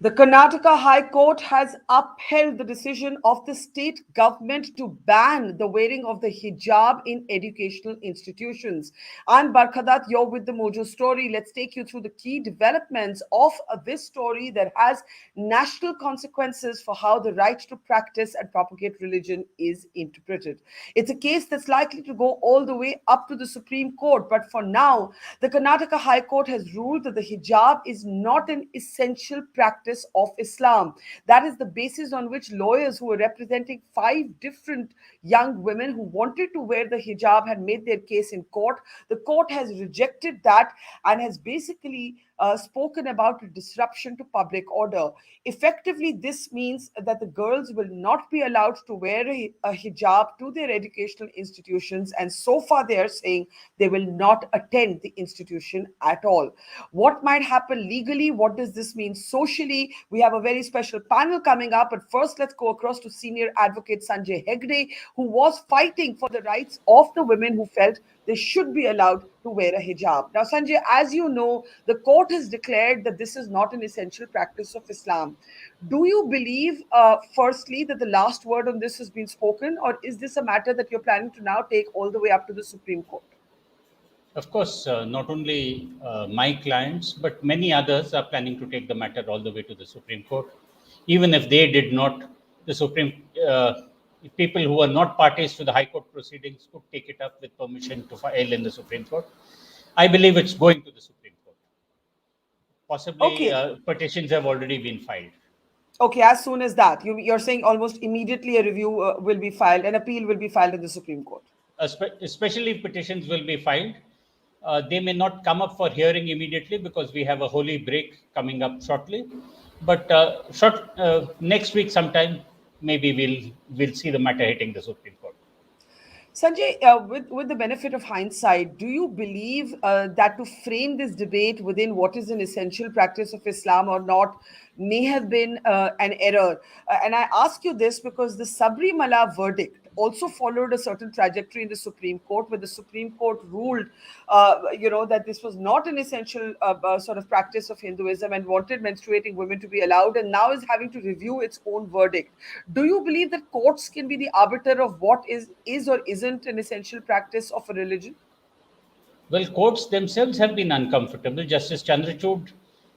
The Karnataka High Court has upheld the decision of the state government to ban the wearing of the hijab in educational institutions. I'm Barkha Dutt, you're with the Mojo story. Let's take you through the key developments of this story that has national consequences for how the right to practice and propagate religion is interpreted. It's a case that's likely to go all the way up to the Supreme Court, but for now, the Karnataka High Court has ruled that the hijab is not an essential practice of Islam. That is the basis on which lawyers who were representing five different young women who wanted to wear the hijab had made their case in court. The court has rejected that and has basically spoken about a disruption to public order. Effectively, this means that the girls will not be allowed to wear a hijab to their educational institutions, and so far they are saying they will not attend the institution at all. What might happen legally? What does this mean socially? We have a very special panel coming up, but first let's go across to senior advocate Sanjay Hegde, who was fighting for the rights of the women who felt they should be allowed to wear a hijab. Now, Sanjay, as you know, the court has declared that this is not an essential practice of Islam. Do you believe, firstly, that the last word on this has been spoken, or is this a matter that you're planning to now take all the way up to the Supreme Court? Of course, not only my clients, but many others are planning to take the matter all the way to the Supreme Court. Even if they did not, the people who are not parties to the High Court proceedings could take it up with permission to file in the Supreme Court. I believe it's going to the Supreme Court. Possibly, Okay. petitions have already been filed. Okay, as soon as that, you're saying almost immediately a review will be filed, an appeal will be filed in the Supreme Court. Especially petitions will be filed. They may not come up for hearing immediately because we have a holy break coming up shortly. But next week sometime, maybe we'll see the matter hitting the Supreme Court. Sanjay, with the benefit of hindsight, do you believe that to frame this debate within what is an essential practice of Islam or not may have been an error? And I ask you this because the Sabrimala verdict also followed a certain trajectory in the Supreme Court, where the Supreme Court ruled, that this was not an essential sort of practice of Hinduism and wanted menstruating women to be allowed, and now is having to review its own verdict. Do you believe that courts can be the arbiter of what is or isn't an essential practice of a religion? Well, courts themselves have been uncomfortable. Justice Chandrachud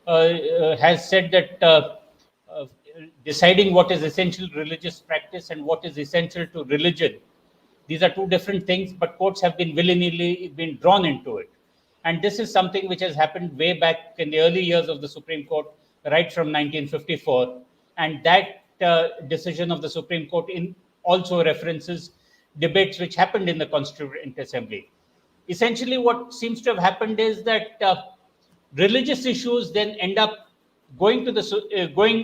has said that uh, deciding what is essential religious practice and what is essential to religion, these are two different things, but courts have been willy-nilly been drawn into it. And this is something which has happened way back in the early years of the Supreme Court, right from 1954. And that decision of the Supreme Court also references debates which happened in the Constituent Assembly. Essentially, what seems to have happened is that religious issues then end up going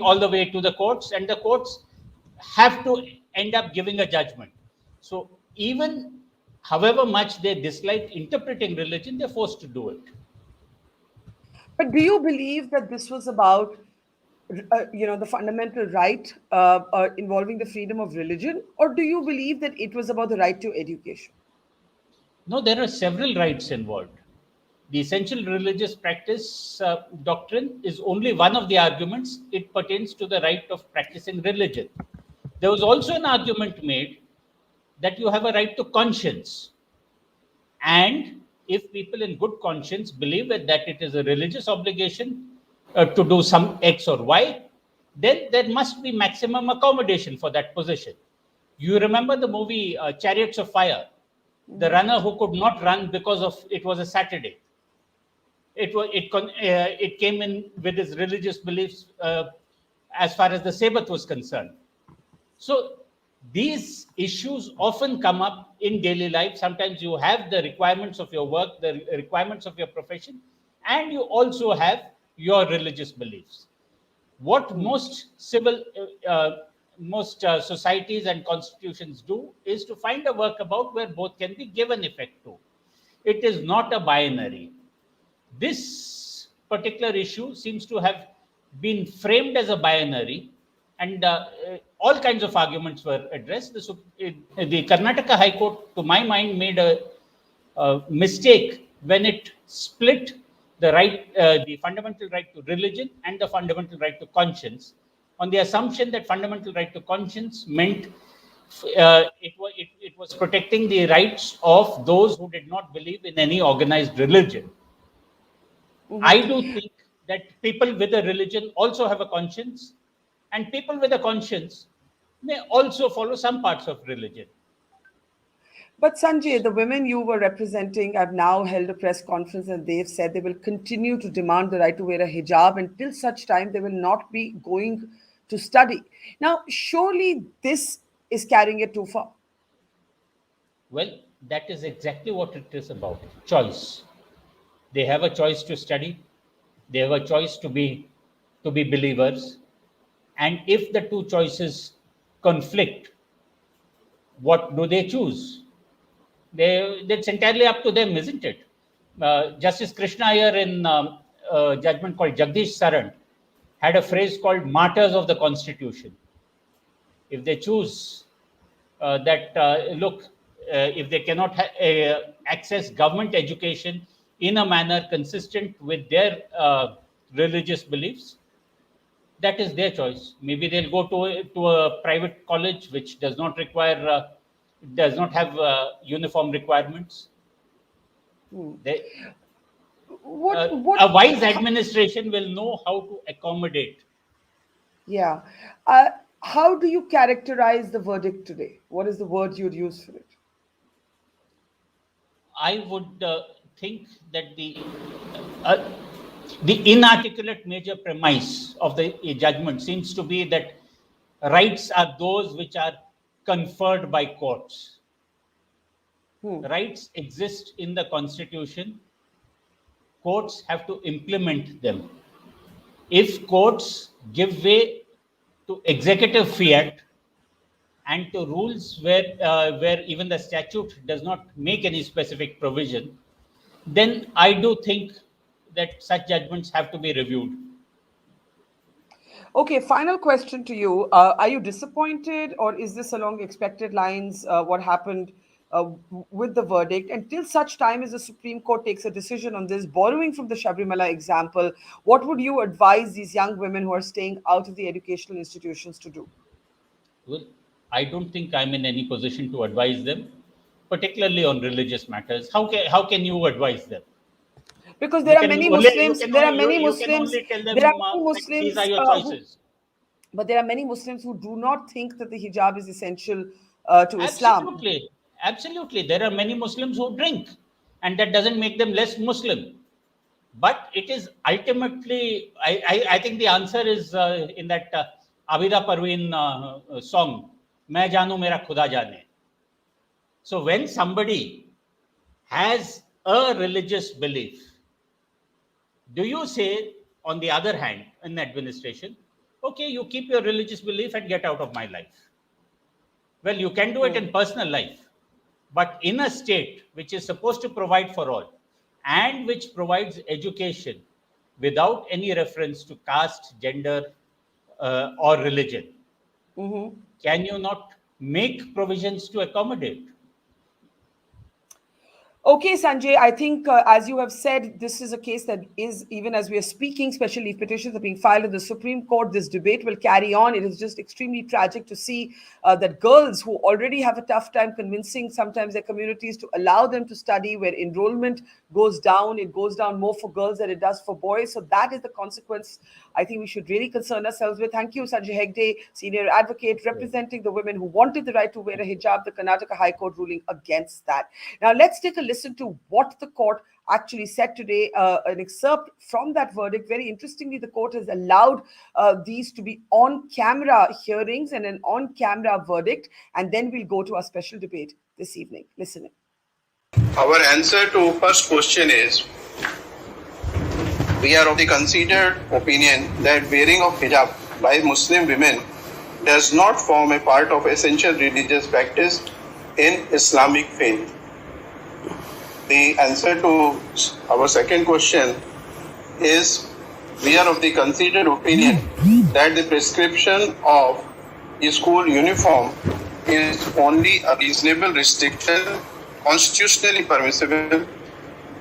all the way to the courts, and the courts have to end up giving a judgment. So even however much they dislike interpreting religion, they're forced to do it. But do you believe that this was about, the fundamental right involving the freedom of religion, or do you believe that it was about the right to education? No, there are several rights involved. The essential religious practice doctrine is only one of the arguments. It pertains to the right of practicing religion. There was also an argument made that you have a right to conscience. And if people in good conscience believe that it is a religious obligation to do some X or Y, then there must be maximum accommodation for that position. You remember the movie Chariots of Fire? The runner who could not run because of it was a Saturday. It came in with his religious beliefs as far as the Sabbath was concerned. So these issues often come up in daily life. Sometimes you have the requirements of your work, the requirements of your profession, and you also have your religious beliefs. What most societies and constitutions do is to find a workabout where both can be given effect to. It is not a binary. This particular issue seems to have been framed as a binary, and all kinds of arguments were addressed. The Karnataka High Court, to my mind, made a mistake when it split the fundamental right to religion and the fundamental right to conscience, on the assumption that fundamental right to conscience meant it was protecting the rights of those who did not believe in any organized religion. I do think that people with a religion also have a conscience, and people with a conscience may also follow some parts of religion. But Sanjay, the women you were representing have now held a press conference and they've said they will continue to demand the right to wear a hijab until such time they will not be going to study. Now, surely this is carrying it too far. Well, that is exactly what it is about, choice. They have a choice to study, they have a choice to be believers, and if the two choices conflict, what do they choose? That's entirely up to them, isn't it? Justice Krishna Iyer in a judgment called Jagdish Saran had a phrase called martyrs of the Constitution. If they choose if they cannot access government education in a manner consistent with their religious beliefs, that is their choice. Maybe they'll go to a private college which does not have uniform requirements. A wise administration will know how to accommodate. Yeah. How do you characterize the verdict today? What is the word you'd use for it? I would think that the inarticulate major premise of the judgment seems to be that rights are those which are conferred by courts. Rights exist in the Constitution. Courts have to implement them. If courts give way to executive fiat and to rules where even the statute does not make any specific provision, then I do think that such judgments have to be reviewed. Okay, final question to you. Are you disappointed, or is this along expected lines, what happened with the verdict? Until such time as the Supreme Court takes a decision on this, borrowing from the Sabrimala example, what would you advise these young women who are staying out of the educational institutions to do? Well, I don't think I'm in any position to advise them, particularly on religious matters. How can you advise them? Because there are many Muslims. There are many Muslims. These are your choices. But there are many Muslims who do not think that the hijab is essential to Islam. Absolutely. There are many Muslims who drink, and that doesn't make them less Muslim. But it is ultimately, I think the answer is in that Abida Parveen song, "Main janu mera khuda jane." So when somebody has a religious belief, do you say, on the other hand, in administration, okay, you keep your religious belief and get out of my life? Well, you can do it in personal life, but in a state which is supposed to provide for all and which provides education without any reference to caste, gender, or religion, can you not make provisions to accommodate? Okay, Sanjay, I think as you have said, this is a case that is, even as we are speaking, especially if petitions are being filed in the Supreme Court, this debate will carry on. It is just extremely tragic to see that girls who already have a tough time convincing sometimes their communities to allow them to study, where enrollment goes down, it goes down more for girls than it does for boys. So that is the consequence I think we should really concern ourselves with. Thank you, Sanjay Hegde, senior advocate representing the women who wanted the right to wear a hijab, the Karnataka High Court ruling against that. Now, let's take a listen to what the court actually said today, an excerpt from that verdict. Very interestingly, the court has allowed these to be on-camera hearings and an on-camera verdict, and then we'll go to our special debate this evening. Listen in. Our answer to first question is, we are of the considered opinion that wearing of hijab by Muslim women does not form a part of essential religious practice in Islamic faith. The answer to our second question is, we are of the considered opinion that the prescription of a school uniform is only a reasonable restriction constitutionally permissible,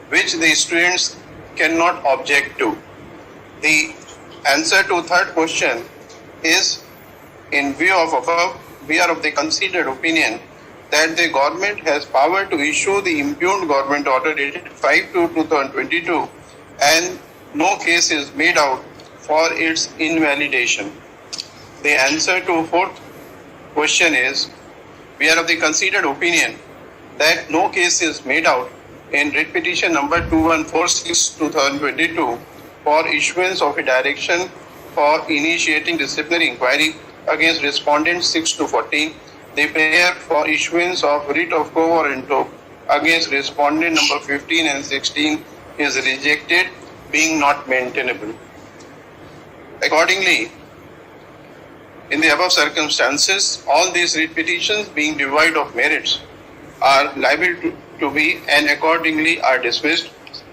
which the students cannot object to. The answer to third question is, in view of above, we are of the considered opinion that the government has power to issue the impugned government order dated 5/2/2022 and no case is made out for its invalidation. The answer to fourth question is, we are of the considered opinion that no case is made out in writ petition number 2146/2022 for issuance of a direction for initiating disciplinary inquiry against respondents 6 to 14. The prayer for issuance of writ of quo warranto against respondent number 15 and 16 is rejected, being not maintainable. Accordingly, in the above circumstances, all these writ petitions, being devoid of merits, are liable to be and accordingly are dismissed.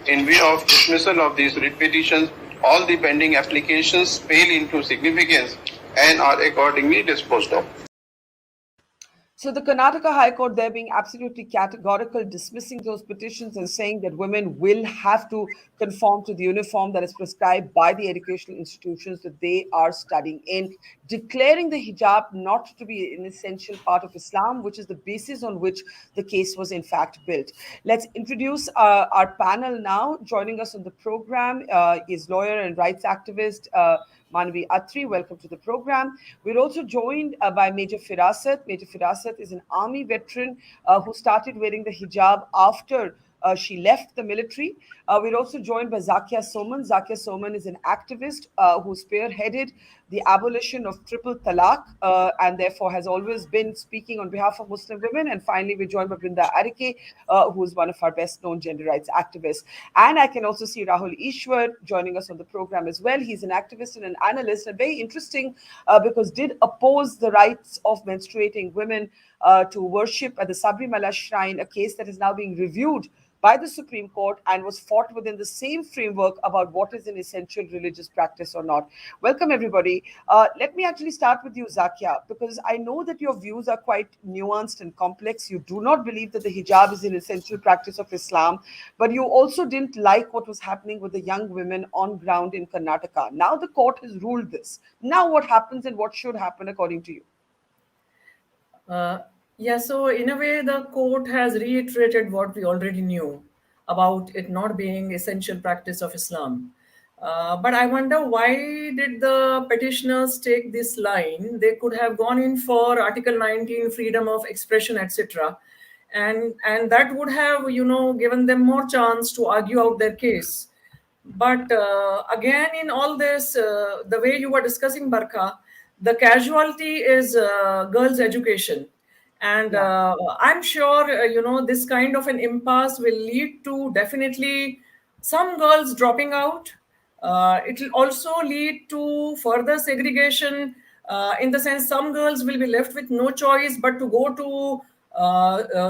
In view of dismissal of these writ petitions, all the pending applications pale into significance and are accordingly disposed of. So the Karnataka High Court, they're being absolutely categorical, dismissing those petitions and saying that women will have to conform to the uniform that is prescribed by the educational institutions that they are studying in, declaring the hijab not to be an essential part of Islam, which is the basis on which the case was in fact built. Let's introduce our panel now. Joining us on the program is lawyer and rights activist Manavi Atri. Welcome to the program. We're also joined by Major Firasat. Major Firasat is an army veteran who started wearing the hijab after she left the military. We're also joined by Zakia Soman. Zakia Soman is an activist who spearheaded the abolition of triple talaq and therefore has always been speaking on behalf of Muslim women. And finally, we're joined by Brinda Adige, who is one of our best-known gender rights activists. And I can also see Rahul Easwar joining us on the program as well. He's an activist and an analyst, and very interesting because did oppose the rights of menstruating women to worship at the Sabrimala shrine, a case that is now being reviewed by the Supreme Court and was fought within the same framework about what is an essential religious practice or not. Welcome, everybody. Let me actually start with you, Zakia, because I know that your views are quite nuanced and complex. You do not believe that the hijab is an essential practice of Islam, but you also didn't like what was happening with the young women on ground in Karnataka. Now the court has ruled this. Now what happens and what should happen according to you? Yeah, so in a way, the court has reiterated what we already knew about it not being essential practice of Islam. But I wonder, why did the petitioners take this line? They could have gone in for Article 19, freedom of expression, etc. And that would have, given them more chance to argue out their case. But again, in all this, the way you were discussing, Barkha, the casualty is girls' education. And I'm sure, this kind of an impasse will lead to definitely some girls dropping out. It will also lead to further segregation in the sense some girls will be left with no choice but to go to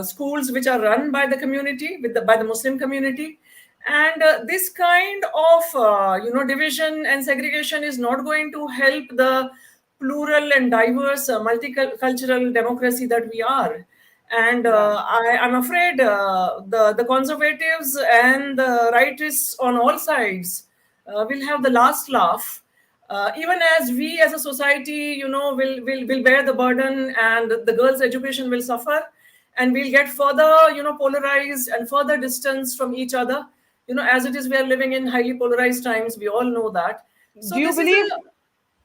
schools which are run by the community, by the Muslim community. And this kind of, division and segregation is not going to help the plural and diverse multicultural democracy that we are. And I'm afraid the conservatives and the rightists on all sides will have the last laugh, even as we as a society, will bear the burden, and the girls' education will suffer, and we'll get further, polarized and further distance from each other. As it is, we are living in highly polarized times. We all know that. So do you believe?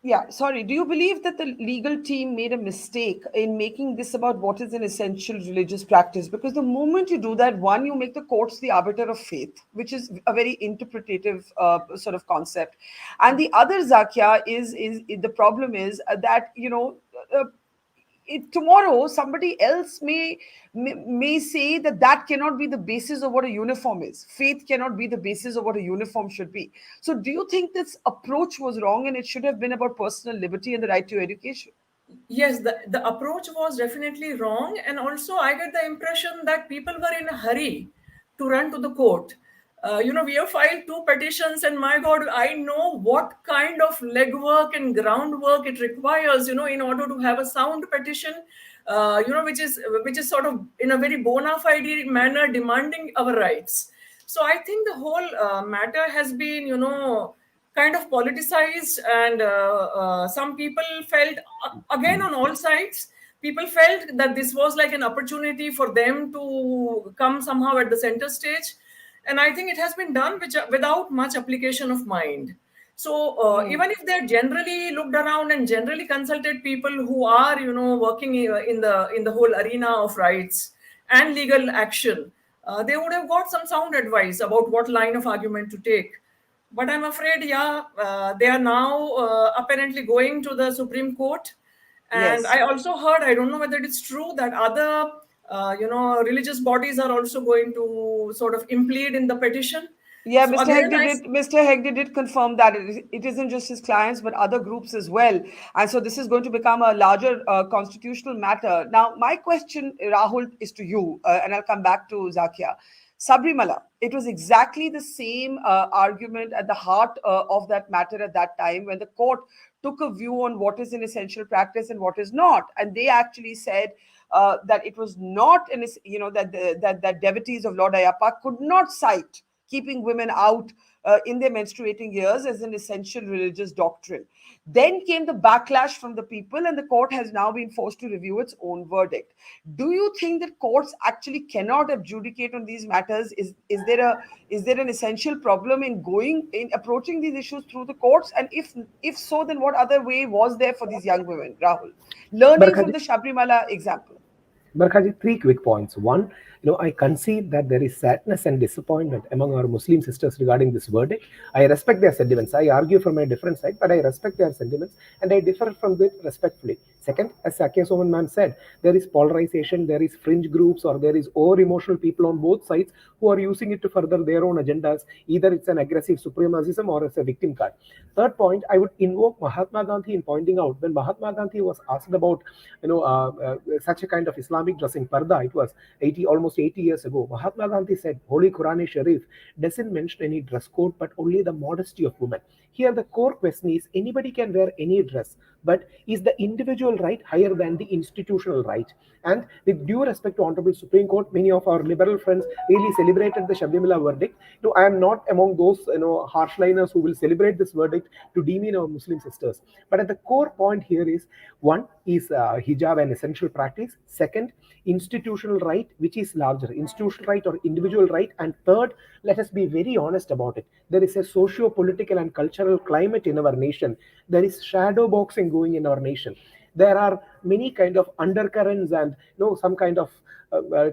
Do you believe that the legal team made a mistake in making this about what is an essential religious practice? Because the moment you do that, one, you make the courts the arbiter of faith, which is a very interpretative sort of concept. And the other, Zakia, is the problem is that, tomorrow somebody else may say that cannot be the basis of what a uniform is. Faith cannot be the basis of what a uniform should be. So do you think this approach was wrong and it should have been about personal liberty and the right to education? Yes, the approach was definitely wrong. And also I get the impression that people were in a hurry to run to the court. We have filed 2 petitions, and my God, I know what kind of legwork and groundwork it requires, in order to have a sound petition, which is sort of in a very bona fide manner demanding our rights. So I think the whole matter has been, kind of politicized, and some people felt, again, on all sides, people felt that this was like an opportunity for them to come somehow at the center stage. And I think it has been done without much application of mind. So Hmm. even if they generally looked around and generally consulted people who are, working in the whole arena of rights and legal action, they would have got some sound advice about what line of argument to take. But I'm afraid, yeah, they are now apparently going to the Supreme Court. And Yes. I also heard, I don't know whether it's true, that other, religious bodies are also going to sort of implead in the petition. Yeah, So Mr. again, Hegde did. Mr. Hegde did confirm that it isn't just his clients, but other groups as well. And so this is going to become a larger constitutional matter. Now, my question, Rahul, is to you, and I'll come back to Zakia. Sabrimala, it was exactly the same argument at the heart of that matter at that time when the court took a view on what is an essential practice and what is not, and they actually said that it was not that that devotees of Lord Ayappa could not cite keeping women out in their menstruating years as an essential religious doctrine. Then came the backlash from the people, and the court has now been forced to review its own verdict. Do you think that courts actually cannot adjudicate on these matters? Is there an essential problem in approaching these issues through the courts? And if so, then what other way was there for these young women, Rahul? Learning from Barkha, the Shabrimala example. Barkhaji, three quick points. One, I concede that there is sadness and disappointment among our Muslim sisters regarding this verdict. I respect their sentiments. I argue from a different side, but I respect their sentiments and I differ from them respectfully. Second, as Zakia Soman ma'am said, there is polarization, there is fringe groups, or there is over emotional people on both sides who are using it to further their own agendas. Either it's an aggressive supremacism or it's a victim card. Third point, I would invoke Mahatma Gandhi in pointing out when Mahatma Gandhi was asked about, such a kind of Islamic dressing, parda. It was almost 80 years ago. Mahatma Gandhi said, Holy Quran Sharif doesn't mention any dress code, but only the modesty of women. Here, the core question is anybody can wear any dress, but is the individual right higher than the institutional right? And with due respect to Honorable Supreme Court, many of our liberal friends really celebrated the Shabrimala verdict. I am not among those harshliners who will celebrate this verdict to demean our Muslim sisters. But at the core point here is one is hijab an essential practice. Second, institutional right, which is larger, institutional right or individual right. And third, let us be very honest about it. There is a socio-political and cultural climate in our nation. There is shadow boxing going in our nation. There are many kind of undercurrents and some kind of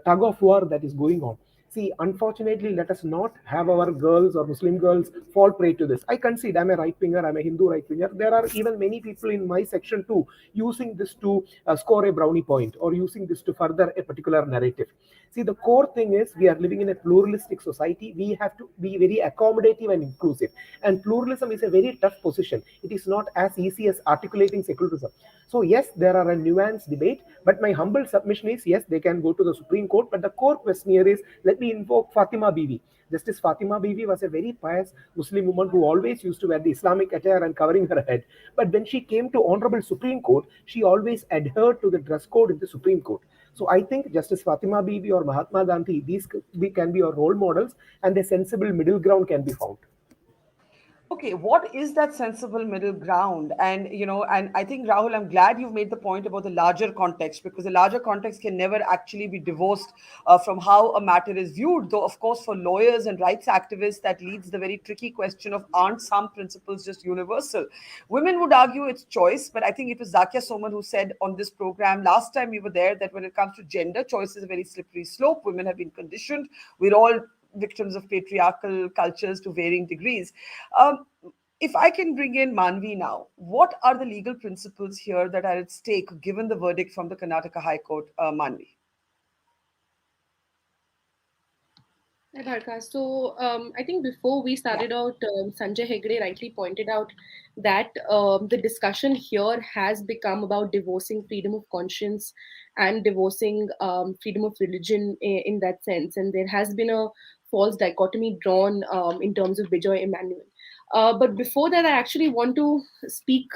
tug of war that is going on. See, unfortunately, let us not have our girls or Muslim girls fall prey to this. I concede I'm a right winger, I'm a Hindu right winger. There are even many people in my section too using this to score a brownie point or using this to further a particular narrative. See, the core thing is we are living in a pluralistic society. We have to be very accommodative and inclusive. And pluralism is a very tough position. It is not as easy as articulating secularism. So, yes, there are a nuanced debate, but my humble submission is yes, they can go to the Supreme Court. But the core question here is let me invoke Fatima Bibi. Justice Fatima Bibi was a very pious Muslim woman who always used to wear the Islamic attire and covering her head. But when she came to Honorable Supreme Court, she always adhered to the dress code in the Supreme Court. So I think Justice Fatima Bibi or Mahatma Gandhi, these can be our role models, and a sensible middle ground can be found. Okay, what is that sensible middle ground? And I think, Rahul, I'm glad you've made the point about the larger context, because the larger context can never actually be divorced from how a matter is viewed. Though, of course, for lawyers and rights activists, that leads the very tricky question of aren't some principles just universal? Women would argue it's choice, but I think it was Zakia Soman who said on this program last time we were there that when it comes to gender, choice is a very slippery slope. Women have been conditioned. We're all victims of patriarchal cultures to varying degrees. Um, if I can bring in Manavi now, what are the legal principles here that are at stake given the verdict from the Karnataka High Court, Manavi? Hi, Barkha. So I think before we Yeah. started out, Sanjay Hegde rightly pointed out that the discussion here has become about divorcing freedom of conscience and divorcing freedom of religion in that sense. And there has been a false dichotomy drawn in terms of Bijoy Emmanuel. But before that, I actually want to speak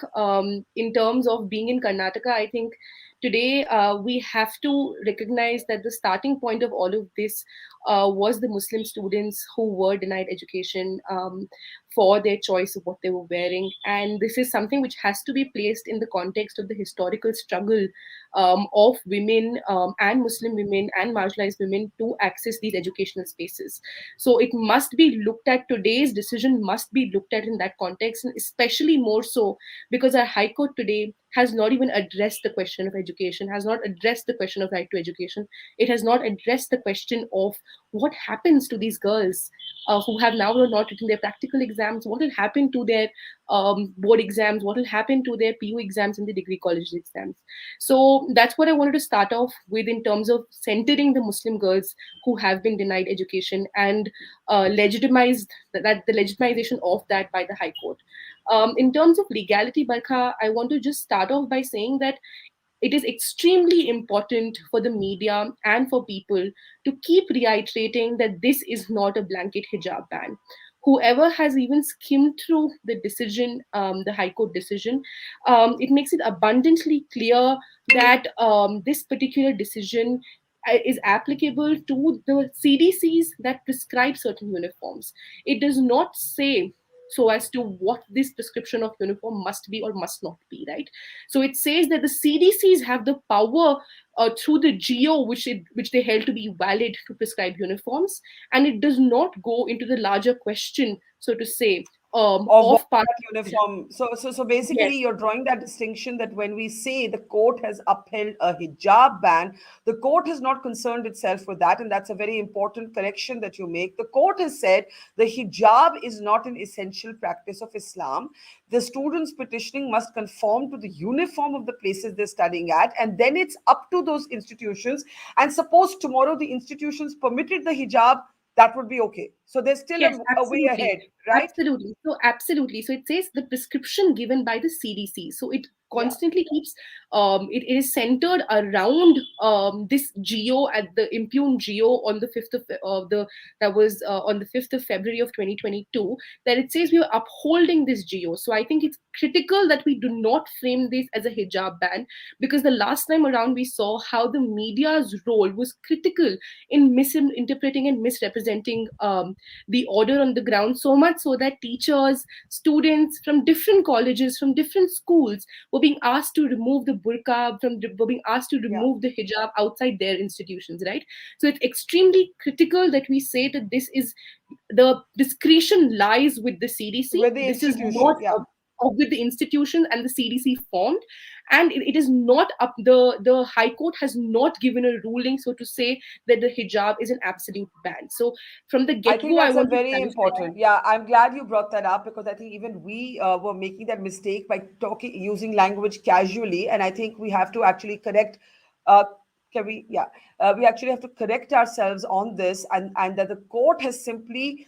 in terms of being in Karnataka. I think today we have to recognize that the starting point of all of this was the Muslim students who were denied education for their choice of what they were wearing. And this is something which has to be placed in the context of the historical struggle of women and Muslim women and marginalized women to access these educational spaces. So it must be looked at, today's decision must be looked at in that context, and especially more so because our High Court today has not even addressed the question of education, has not addressed the question of right to education. It has not addressed the question of what happens to these girls who have now not written their practical exams, what will happen to their board exams, what will happen to their PU exams and the degree college exams. So that's what I wanted to start off with in terms of centering the Muslim girls who have been denied education and legitimized that the legitimization of that by the High Court. In terms of legality, Barkha, I want to just start off by saying that it is extremely important for the media and for people to keep reiterating that this is not a blanket hijab ban. Whoever has even skimmed through the decision, the High Court decision, it makes it abundantly clear that this particular decision is applicable to the CDCs that prescribe certain uniforms. It does not say so as to what this prescription of uniform must be or must not be, right? So it says that the CDCs have the power through the GO, which they held to be valid to prescribe uniforms, and it does not go into the larger question, so to say, Of what of part. that uniform. So Yes, basically, you're drawing that distinction that when we say the court has upheld a hijab ban, the court has not concerned itself with that, and that's a very important correction that you make. The court has said the hijab is not an essential practice of Islam. The students petitioning must conform to the uniform of the places they're studying at, and then it's up to those institutions. And suppose tomorrow the institutions permitted the hijab, that would be okay. So there's still yes, a way absolutely. ahead, right? Absolutely. So absolutely. So it says the prescription given by the CDC. So it Yeah. constantly keeps it is centered around this geo at the impugned geo on the 5th of the that was on the 5th of February of 2022, that it says we are upholding this geo. So I think it's critical that we do not frame this as a hijab ban, because the last time around we saw how the media's role was critical in misinterpreting and misrepresenting the order on the ground, so much so that teachers, students from different colleges, from different schools were being asked to remove the burqa, were being asked to Yeah. remove the hijab outside their institutions, right? So it's extremely critical that we say that this is, the discretion lies with the CDC. With the This is institution. not Yeah. with the institution and the CDC formed, and it is not up. The High Court has not given a ruling, so to say, that the hijab is an absolute ban. So from the I get think go, I that's a want to very clarify that. important. Yeah, I'm glad you brought that up because I think even we were making that mistake by talking, using language casually, and I think we have to actually correct. Uh, can we? Yeah, we actually have to correct ourselves on this, and that the court has simply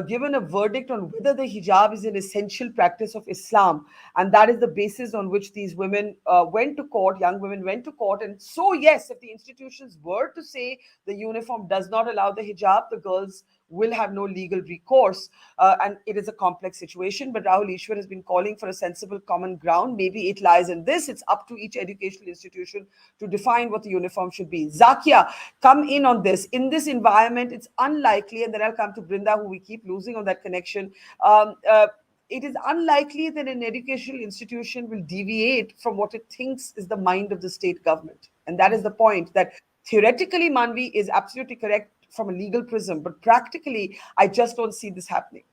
given a verdict on whether the hijab is an essential practice of Islam, and that is the basis on which these women went to court. Young women went to court, and so yes, if the institutions were to say the uniform does not allow the hijab, the girls will have no legal recourse. And it is a complex situation. But Rahul Easwar has been calling for a sensible common ground. Maybe it lies in this. It's up to each educational institution to define what the uniform should be. Zakia, come in on this. In this environment, it's unlikely, and then I'll come to Brinda, who we keep losing on that connection. It is unlikely that an educational institution will deviate from what it thinks is the mind of the state government. And that is the point, that theoretically, Manvi is absolutely correct from a legal prism, but practically, I just don't see this happening.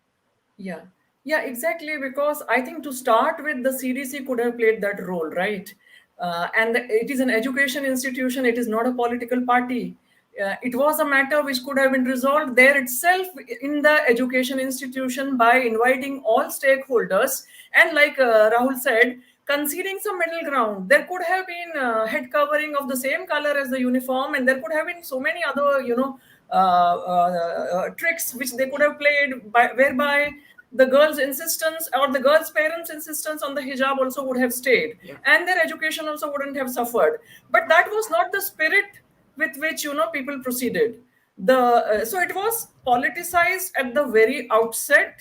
Yeah, yeah, exactly. Because I think to start with, the CDC could have played that role, right? And it is an education institution, it is not a political party. It was a matter which could have been resolved there itself in the education institution by inviting all stakeholders. And like Rahul said, conceding some middle ground. There could have been head covering of the same color as the uniform, and there could have been so many other, tricks which they could have played whereby the girl's insistence or the girl's parents' insistence on the hijab also would have stayed, and their education also wouldn't have suffered. But that was not the spirit with which people proceeded. So it was politicized at the very outset,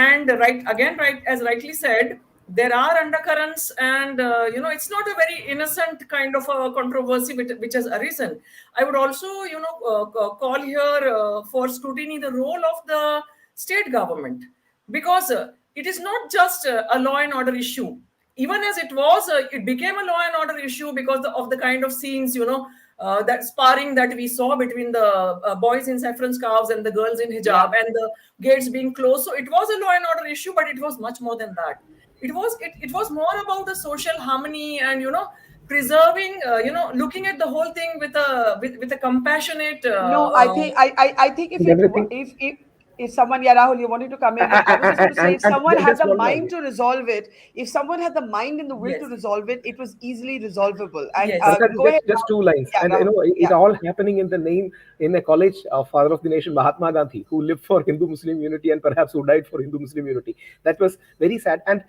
And right as rightly said, there are undercurrents, and it's not a very innocent kind of a controversy which has arisen. I would also call here for scrutiny the role of the state government, because it is not just a law and order issue. Even as it became a law and order issue because of the kind of scenes, that sparring that we saw between the boys in saffron scarves and the girls in hijab, Yeah. and the gates being closed. So it was a law and order issue, but it was much more than that. It was more about the social harmony, and preserving, looking at the whole thing with a compassionate No, I think And everything. if someone, yeah, Rahul, you wanted to come in, but I was just going to say, if someone had Just the one more mind idea. to resolve it, if someone had the mind and the will to yes, resolve it, it was easily resolvable. And yes, Barkha, go ahead, just Rahul. two lines, Yeah, and Rahul. it Yeah. all happening in the name in a college of father of the nation Mahatma Gandhi, who lived for Hindu-Muslim unity and perhaps who died for Hindu-Muslim unity. That was very sad. And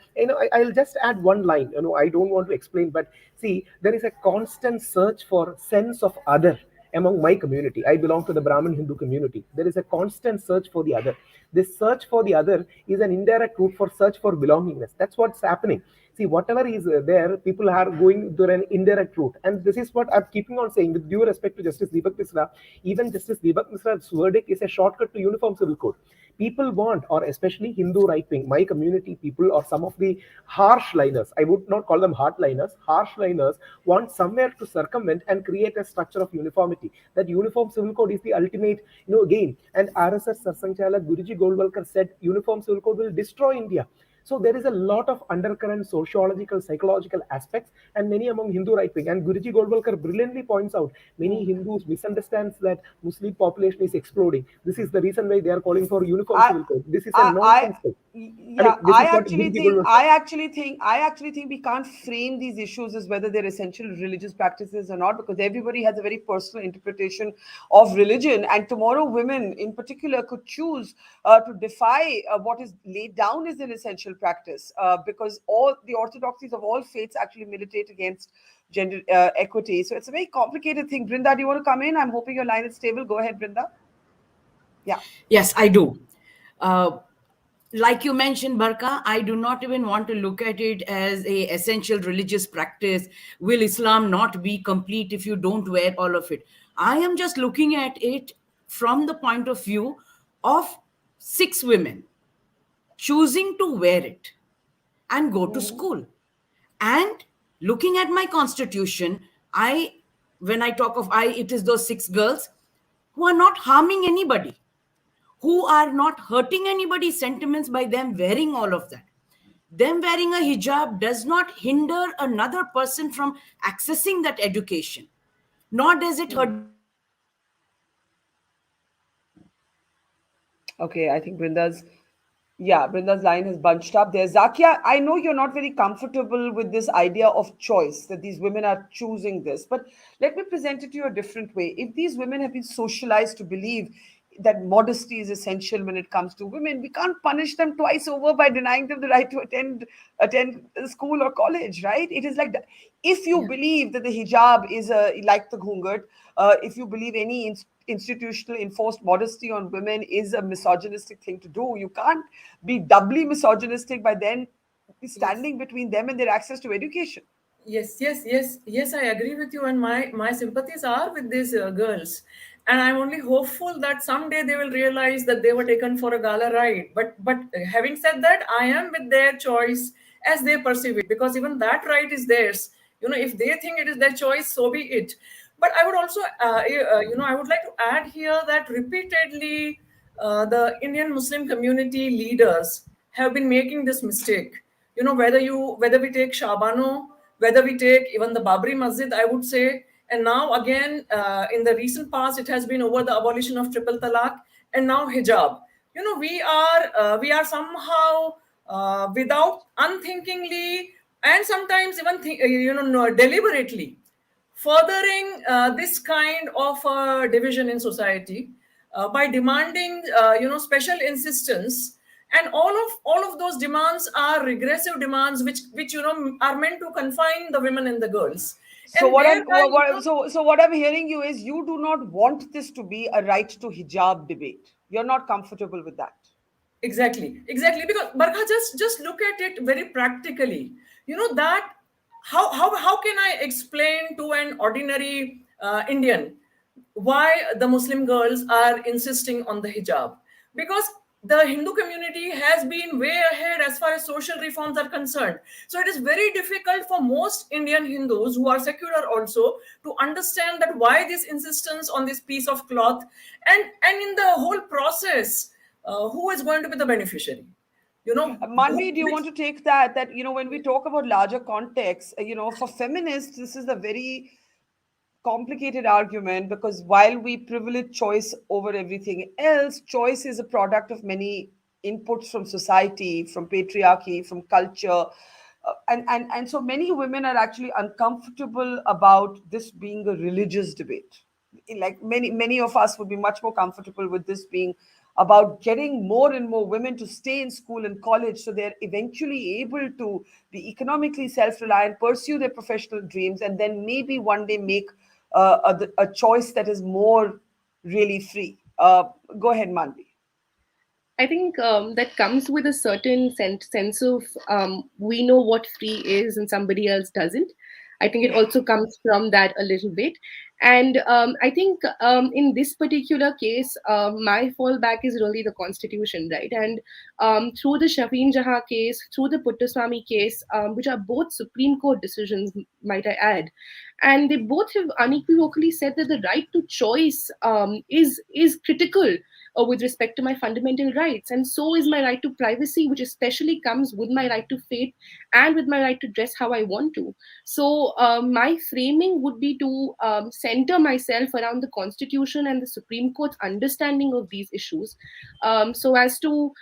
I'll just add one line. I don't want to explain, but see, there is a constant search for sense of other among my community. I belong to the Brahmin Hindu community. There is a constant search for the other. This search for the other is an indirect route for search for belongingness. That's what's happening. See, whatever is there, people are going to an indirect route. And this is what I'm keeping on saying with due respect to Justice Deepak Misra. Even Justice Deepak Misra's verdict is a shortcut to uniform civil code. People want, or especially Hindu right wing, my community people, or some of the harsh liners, I would not call them hardliners, harsh liners, want somewhere to circumvent and create a structure of uniformity. That uniform civil code is the ultimate, gain. And RSS Sarsanchalak Guruji Goldwalkar said uniform civil code will destroy India. So there is a lot of undercurrent sociological, psychological aspects, and many among Hindu right wing. And Guruji Goldwalkar brilliantly points out many Hindus misunderstands that Muslim population is exploding. This is the reason why they are calling for uniform I, civil code. This is a I, nonsense thing. I mean, yeah, this is what Guruji Goldwalkar said. I actually think we can't frame these issues as whether they're essential religious practices or not, because everybody has a very personal interpretation of religion. And tomorrow, women in particular could choose to defy what is laid down as an essential practice, because all the orthodoxies of all faiths actually militate against gender equity. So it's a very complicated thing. Brinda, do you want to come in? I'm hoping your line is stable. Go ahead, Brinda. Yeah. Yes, I do. Uh, like you mentioned, Barka, I do not even want to look at it as a essential religious practice. Will Islam not be complete if you don't wear all of it? I am just looking at it from the point of view of 6 women choosing to wear it and go to Mhm. school. And looking at my constitution, when I talk of it is those 6 girls who are not harming anybody, who are not hurting anybody's sentiments by them wearing all of that. Them wearing a hijab does not hinder another person from accessing that education, nor does it hurt. Okay, I think Brinda's line is bunched up there. Zakia, I know you're not very comfortable with this idea of choice, that these women are choosing this, but let me present it to you a different way. If these women have been socialized to believe that modesty is essential when it comes to women, we can't punish them twice over by denying them the right to attend school or college, right? It is like that. If you Yeah. believe that the hijab is like the ghungat, if you believe any institutional enforced modesty on women is a misogynistic thing to do, you can't be doubly misogynistic by then yes. standing between them and their access to education. Yes, I agree with you, and my sympathies are with these girls, and I'm only hopeful that someday they will realize that they were taken for a gala ride. But having said that, I am with their choice as they perceive it, because even that right is theirs. If they think it is their choice, so be it. But I would also, I would like to add here that repeatedly the Indian Muslim community leaders have been making this mistake. Whether we take Shabano, whether we take even the Babri Masjid, I would say, and now again in the recent past, it has been over the abolition of triple talaq, and now hijab. We are somehow without unthinkingly, and sometimes even no, deliberately furthering this kind of division in society by demanding special insistence, and all of those demands are regressive demands, which are meant to confine the women and the girls, So and what I'm thereby what I'm hearing you is you do not want this to be a right to hijab debate. You're not comfortable with that. Exactly. Because Barkha, just look at it very practically. You know that how can I explain to an ordinary Indian why the Muslim girls are insisting on the hijab? Because the Hindu community has been way ahead as far as social reforms are concerned. So it is very difficult for most Indian Hindus who are secular also to understand that why this insistence on this piece of cloth, and in the whole process, who is going to be the beneficiary? You know, Manvi, do you want to take that? That, when we talk about larger context, for feminists, this is a very complicated argument, because while we privilege choice over everything else, choice is a product of many inputs from society, from patriarchy, from culture. And so many women are actually uncomfortable about this being a religious debate. Like many of us would be much more comfortable with this being about getting more and more women to stay in school and college, so they're eventually able to be economically self-reliant, pursue their professional dreams, and then maybe one day make a choice that is more really free. Go ahead, Manvi. I think that comes with a certain sense of we know what free is and somebody else doesn't. I think it also comes from that a little bit. And I think in this particular case, my fallback is really the constitution, right? And through the Shafeen Jahan case, through the Puttaswamy case, which are both Supreme Court decisions, might I add, and they both have unequivocally said that the right to choice is critical with respect to my fundamental rights, and so is my right to privacy, which especially comes with my right to faith and with my right to dress how I want to. So my framing would be to center myself around the Constitution and the Supreme Court's understanding of these issues, so as to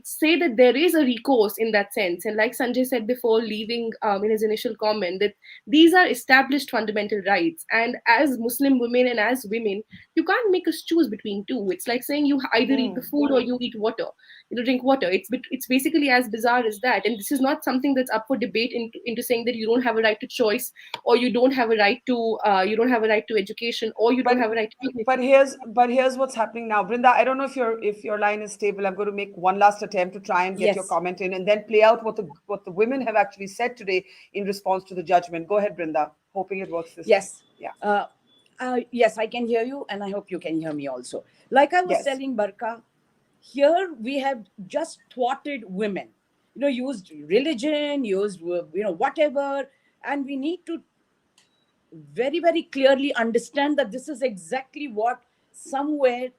say that there is a recourse in that sense. And like Sanjay said before, leaving in his initial comment, that these are established fundamental rights. And as Muslim women and as women, you can't make us choose between two. It's like saying you either eat the food or you eat water, drink water. It's basically as bizarre as that. And this is not something that's up for debate into saying that you don't have a right to choice, or you don't have a right to education, or you don't have a right to dignity. But here's what's happening now, Brinda. I don't know if your line is stable. I'm going to make one last attempt to try and get your Yes. comment in, and then play out what the women have actually said today in response to the judgment. Go ahead, Brinda. Hoping it works this Yes. time. Yeah. Yes, I can hear you, and I hope you can hear me also. Like I was Yes. telling Barkha, here we have just thwarted women, used religion, used, whatever, and we need to very, very clearly understand that this is exactly what somewhere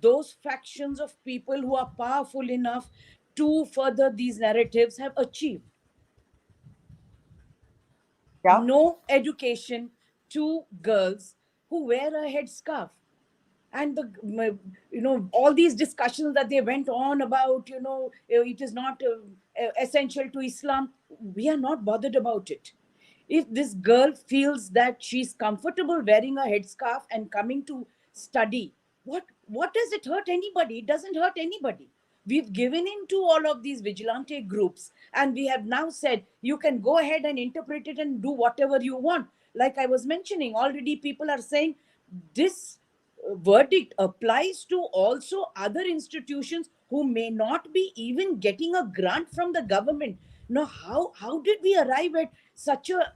those factions of people who are powerful enough to further these narratives have achieved. Yeah. No education to girls who wear a headscarf. And all these discussions that they went on about, it is not essential to Islam. We are not bothered about it. If this girl feels that she's comfortable wearing a headscarf and coming to study, what does it hurt anybody? It doesn't hurt anybody. We've given in to all of these vigilante groups, and we have now said you can go ahead and interpret it and do whatever you want. Like I was mentioning, already people are saying this verdict applies to also other institutions who may not be even getting a grant from the government. Now, how did we arrive at such a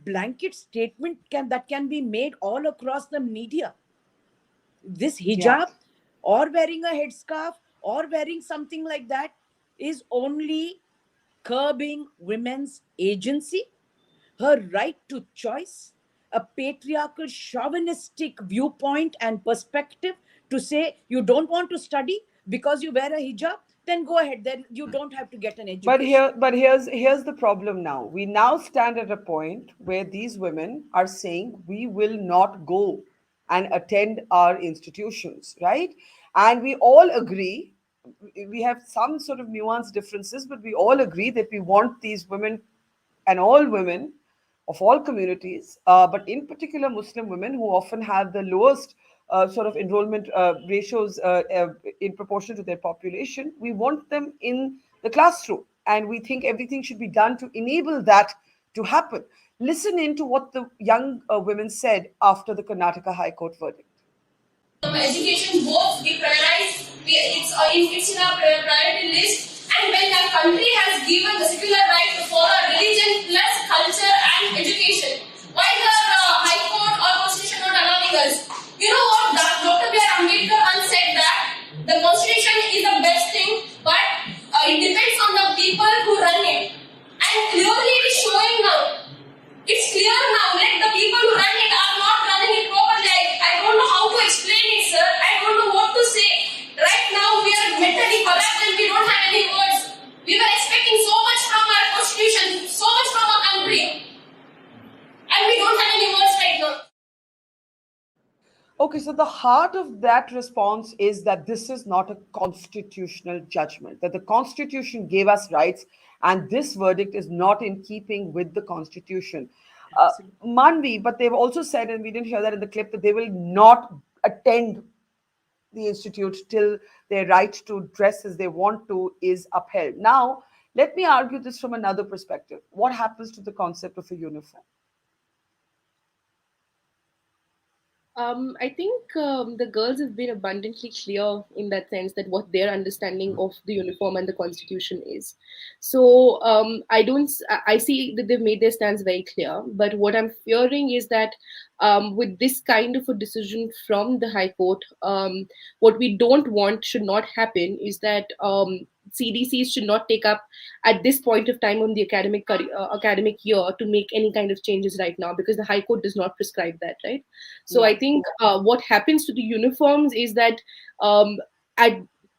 blanket statement that can be made all across the media? This hijab or wearing a headscarf or wearing something like that is only curbing women's agency, her right to choice, a patriarchal chauvinistic viewpoint and perspective to say you don't want to study because you wear a hijab, then go ahead, then you don't have to get an education. But here's the problem now. We now stand at a point where these women are saying we will not go and attend our institutions, right? And we all agree, we have some sort of nuanced differences, but we all agree that we want these women, and all women of all communities, but in particular Muslim women, who often have the lowest sort of enrollment ratios in proportion to their population. We want them in the classroom, and we think everything should be done to enable that to happen. Listen into what the young women said after the Karnataka High Court verdict. Education, both we prioritize It's in our priority list. And when our country has given the secular right to follow religion plus culture and education, why the High Court or Constitution not allowing us? You know what? Dr. B. R. Ambedkar once said that the Constitution is the best thing, but it depends on the people who run it. And clearly it is showing now. It's clear now that the people who run it are not running it properly. I don't know how to explain it, sir. I don't know what to say. Right now we are mentally collapsed and we don't have any words. We were expecting so much from our Constitution, so much from our country. And we don't have any words right now. Okay, so the heart of that response is that this is not a constitutional judgment, that the Constitution gave us rights, and this verdict is not in keeping with the Constitution. Manvi, but they've also said, and we didn't hear that in the clip, that they will not attend the institute till their right to dress as they want to is upheld. Now, let me argue this from another perspective. What happens to the concept of a uniform? I think the girls have been abundantly clear in that sense that what their understanding of the uniform and the constitution is. So I see that they've made their stance very clear. But what I'm fearing is that with this kind of a decision from the High Court, what we don't want should not happen is that CDCs should not take up at this point of time on the academic year to make any kind of changes right now, because the High Court does not prescribe that, right? So I think what happens to the uniforms is that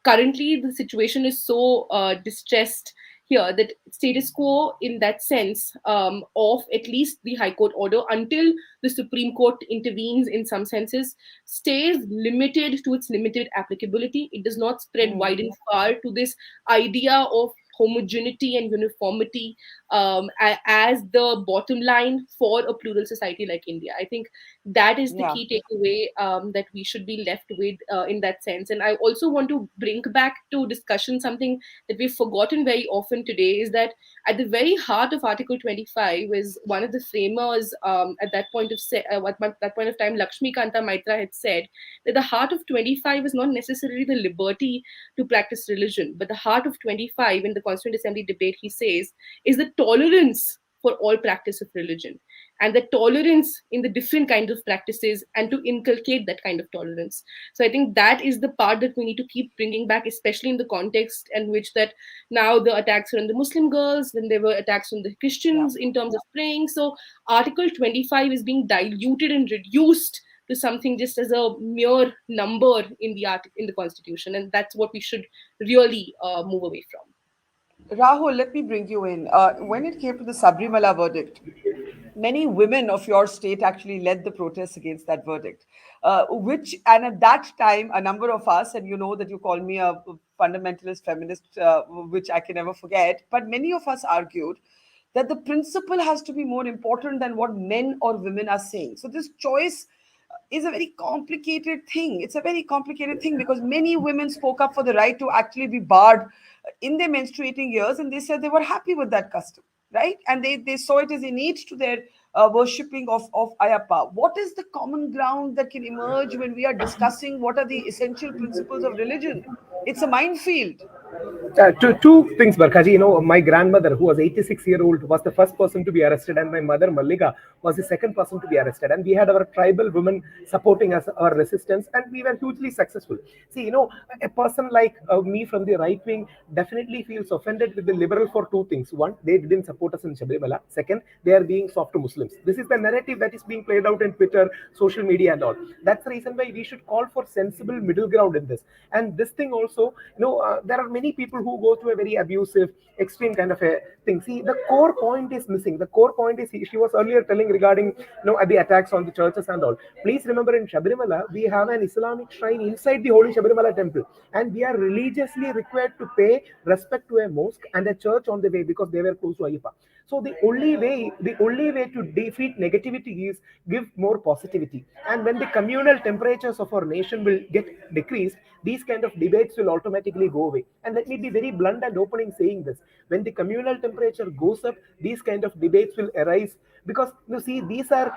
currently the situation is so distressed here that status quo in that sense of at least the High Court order until the Supreme Court intervenes in some senses stays limited to its limited applicability. It does not spread wide and far to this idea of homogeneity and uniformity as the bottom line for a plural society like India. I think that is the key takeaway that we should be left with in that sense. And I also want to bring back to discussion something that we've forgotten very often today, is that at the very heart of Article 25 is one of the framers at that point of time, Lakshmi Kanta Maitra had said that the heart of 25 is not necessarily the liberty to practice religion, but the heart of 25 in the Constituent Assembly debate, he says, is the tolerance for all practice of religion, and the tolerance in the different kinds of practices, and to inculcate that kind of tolerance. So I think that is the part that we need to keep bringing back, especially in the context in which that now the attacks are on the Muslim girls, then there were attacks on the Christians in terms of praying. So Article 25 is being diluted and reduced to something just as a mere number in the Constitution, and that's what we should really move away from. Rahul, let me bring you in. When it came to the Sabrimala verdict, many women of your state actually led the protests against that verdict, and at that time, a number of us, and you know that you call me a fundamentalist feminist, which I can never forget, but many of us argued that the principle has to be more important than what men or women are saying. So this choice is a very complicated thing. It's a very complicated thing because many women spoke up for the right to actually be barred in their menstruating years, and they said they were happy with that custom, right? And they saw it as innate to their worshipping of Ayappa. What is the common ground that can emerge when we are discussing what are the essential principles of religion? It's a minefield. Two things, Barkhaji. You know, my grandmother, who was 86-year-old, was the first person to be arrested, and my mother, Mallika, was the second person to be arrested. And we had our tribal women supporting us, our resistance, and we were hugely successful. See, you know, a person like me from the right wing definitely feels offended with the liberal for two things. One, they didn't support us in Sabrimala. Second, they are being soft to Muslims. This is the narrative that is being played out in Twitter, social media, and all. That's the reason why we should call for sensible middle ground in this. And this thing also, you know, there are many people who go through a very abusive, extreme kind of a thing. See, the core point is missing. The core point is, she was earlier telling regarding, you know, the attacks on the churches and all. Please remember, in Sabrimala, we have an Islamic shrine inside the holy Sabrimala temple, and we are religiously required to pay respect to a mosque and a church on the way because they were close to Ayappa. So the only way to defeat negativity is give more positivity. And when the communal temperatures of our nation will get decreased, these kind of debates will automatically go away. And let me be very blunt and open in saying this. When the communal temperature goes up, these kind of debates will arise, because you see, these are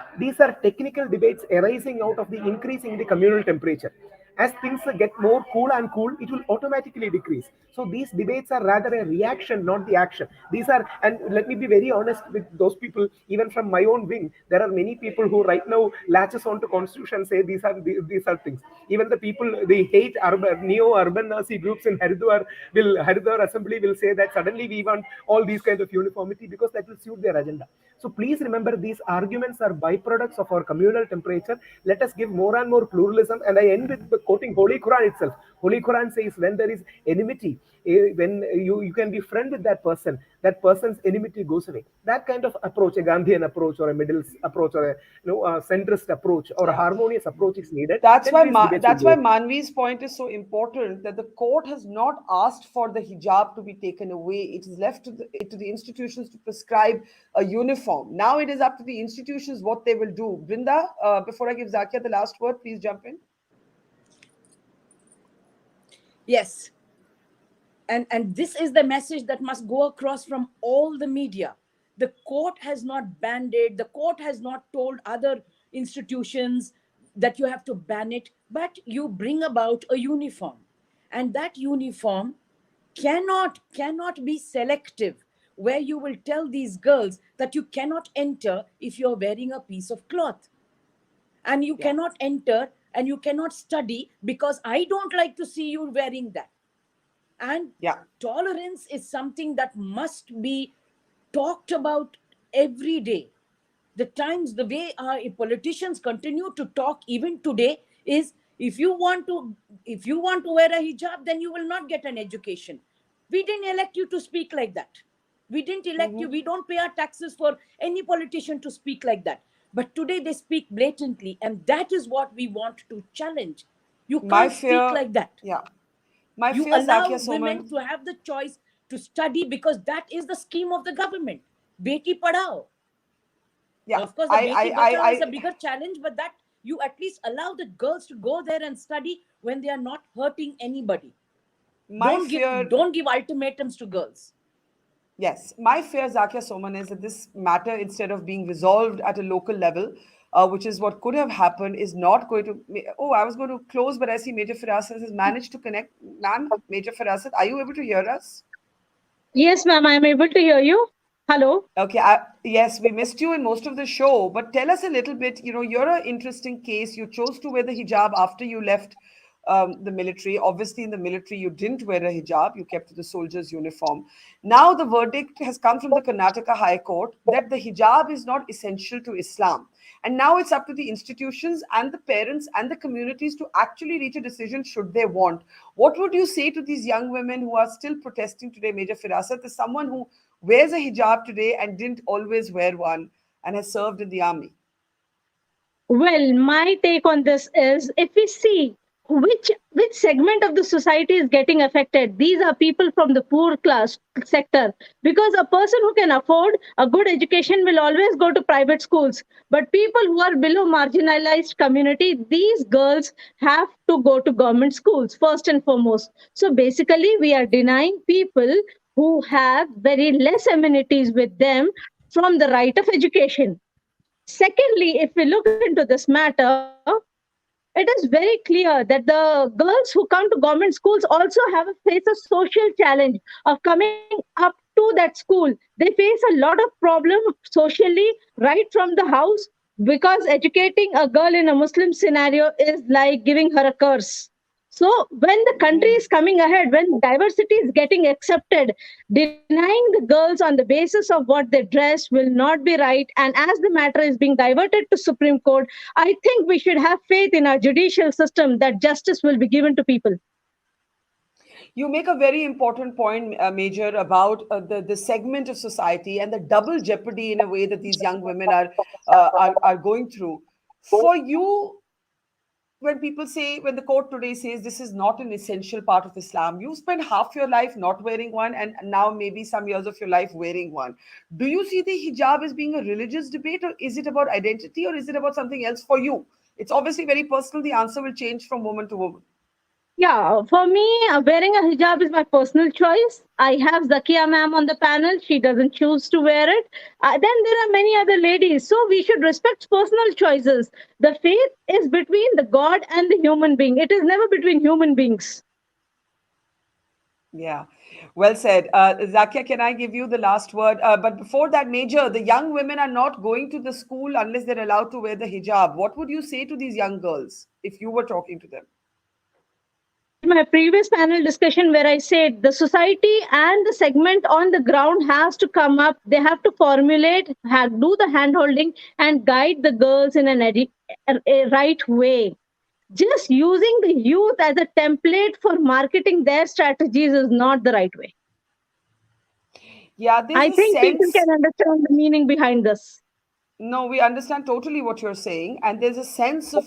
technical debates arising out of the increase in the communal temperature. As things get more cool and cool, it will automatically decrease. So these debates are rather a reaction, not the action. These are, and let me be very honest with those people, even from my own wing, there are many people who right now latches on to constitution and say these are things. Even the people, they hate urban, neo-urban Nazi groups in Haridwar assembly will say that suddenly we want all these kind of uniformity because that will suit their agenda. So please remember, these arguments are byproducts of our communal temperature. Let us give more and more pluralism. And I end with quoting Holy Quran itself. Holy Quran says when there is enmity, when you can be friend with that person's enmity goes away. That kind of approach, a Gandhian approach or a middle approach or a centrist approach or a harmonious approach is needed. That's why Manvi's point is so important, that the court has not asked for the hijab to be taken away. It is left to the institutions to prescribe a uniform. Now it is up to the institutions what they will do. Brinda, before I give Zakia the last word, please jump in. Yes. And this is the message that must go across from all the media. The court has not banned it. The court has not told other institutions that you have to ban it, but you bring about a uniform. And that uniform cannot be selective, where you will tell these girls that you cannot enter if you're wearing a piece of cloth. And you cannot enter and you cannot study because I don't like to see you wearing that. And tolerance is something that must be talked about every day. The way our politicians continue to talk even today is, if you want to wear a hijab, then you will not get an education. We didn't elect you to speak like that. We didn't elect you. We don't pay our taxes for any politician to speak like that. But today they speak blatantly, and that is what we want to challenge. You can't speak like that. You allow women to have the choice to study because that is the scheme of the government. Beti Padhao. Of course, the Beti Bachao is a bigger challenge, but that you at least allow the girls to go there and study when they are not hurting anybody. Don't give ultimatums to girls. Yes, my fear, Zakia, Soman, is that this matter, instead of being resolved at a local level, which is what could have happened, is not going to... Oh, I was going to close, but I see Major Firasat has managed to connect. Ma'am, Major Firasat, are you able to hear us? Yes, ma'am, I am able to hear you. Hello. Okay, yes, we missed you in most of the show, but tell us a little bit, you're an interesting case. You chose to wear the hijab after you left the military. Obviously, in the military, you didn't wear a hijab. You kept the soldier's uniform. Now, the verdict has come from the Karnataka High Court that the hijab is not essential to Islam. And now it's up to the institutions and the parents and the communities to actually reach a decision should they want. What would you say to these young women who are still protesting today, Major Firasat, as someone who wears a hijab today and didn't always wear one and has served in the army? Well, my take on this is, if we see which segment of the society is getting affected, these are people from the poor class sector, because a person who can afford a good education will always go to private schools, but people who are below marginalized community, these girls have to go to government schools first and foremost. So basically we are denying people who have very less amenities with them from the right of education. Secondly, if we look into this matter, it is very clear that the girls who come to government schools also face a social challenge of coming up to that school. They face a lot of problems socially right from the house, because educating a girl in a Muslim scenario is like giving her a curse. So when the country is coming ahead, when diversity is getting accepted, denying the girls on the basis of what they dress will not be right. And as the matter is being diverted to Supreme Court, I think we should have faith in our judicial system that justice will be given to people. You make a very important point, Major, about the segment of society and the double jeopardy in a way that these young women are going through. For you, when the court today says this is not an essential part of Islam, you spent half your life not wearing one and now maybe some years of your life wearing one. Do you see the hijab as being a religious debate, or is it about identity, or is it about something else for you? It's obviously very personal. The answer will change from woman to woman. Yeah, for me, wearing a hijab is my personal choice. I have Zakia ma'am on the panel. She doesn't choose to wear it. Then there are many other ladies. So we should respect personal choices. The faith is between the God and the human being. It is never between human beings. Yeah, well said. Zakia, can I give you the last word? But before that, Major, the young women are not going to the school unless they're allowed to wear the hijab. What would you say to these young girls if you were talking to them? My previous panel discussion where I said the society and the segment on the ground has to come up. They have to formulate, do the hand holding and guide the girls in a right way. Just using the youth as a template for marketing their strategies is not the right way. Yeah, there's I a think people sense. can understand the meaning behind this. No, we understand totally what you're saying. And there's a sense of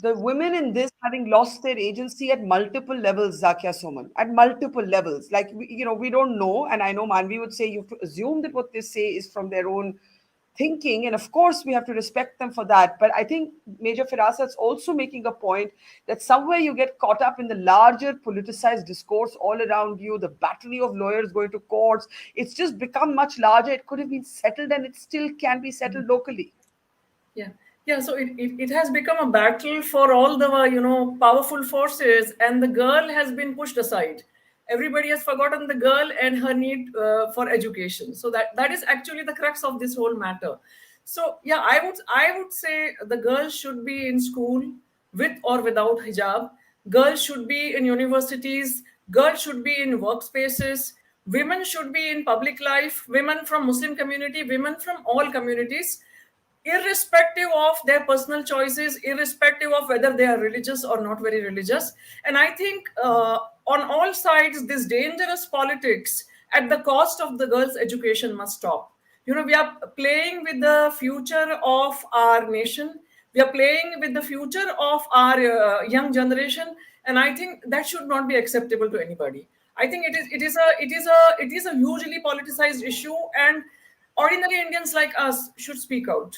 the women in this having lost their agency at multiple levels, Zakia Soman, at multiple levels. Like, we don't know. And I know Manvi would say you have to assume that what they say is from their own thinking. And of course, we have to respect them for that. But I think Major Firasat's also making a point that somewhere you get caught up in the larger politicized discourse all around you, the battery of lawyers going to courts. It's just become much larger. It could have been settled and it still can be settled locally. Yeah. Yeah, so it has become a battle for all the powerful forces, and the girl has been pushed aside. Everybody has forgotten the girl and her need for education. So that is actually the crux of this whole matter. So yeah, I would say the girl should be in school with or without hijab. Girls should be in universities. Girls should be in workspaces. Women should be in public life. Women from Muslim community. Women from all communities, irrespective of their personal choices, irrespective of whether they are religious or not very religious. And I think on all sides, this dangerous politics at the cost of the girls' education must stop. We are playing with the future of our nation. We are playing with the future of our young generation, and I think that should not be acceptable to anybody. I think it is a hugely politicized issue, and ordinary Indians like us should speak out.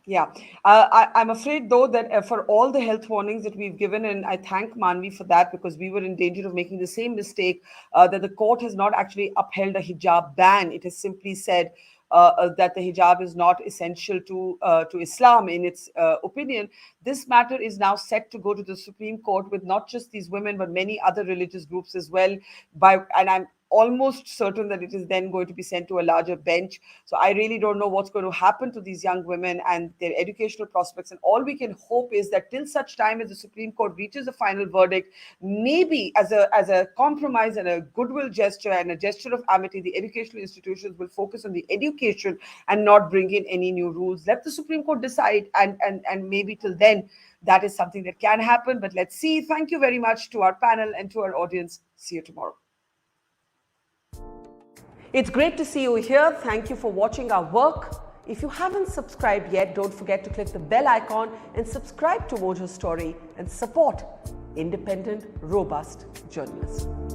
Yeah, I'm afraid though that for all the health warnings that we've given, and I thank Manvi for that because we were in danger of making the same mistake, that the court has not actually upheld a hijab ban. It has simply said that the hijab is not essential to Islam in its opinion. This matter is now set to go to the Supreme Court with not just these women but many other religious groups as well. And I'm almost certain that it is then going to be sent to a larger bench. So I really don't know what's going to happen to these young women and their educational prospects. And all we can hope is that till such time as the Supreme Court reaches a final verdict, maybe as a compromise and a goodwill gesture and a gesture of amity, the educational institutions will focus on the education and not bring in any new rules. Let the Supreme Court decide, and maybe till then that is something that can happen. But let's see. Thank you very much to our panel and to our audience. See you tomorrow. It's great to see you here. Thank you for watching our work. If you haven't subscribed yet, don't forget to click the bell icon and subscribe to Mojo Story and support independent, robust journalism.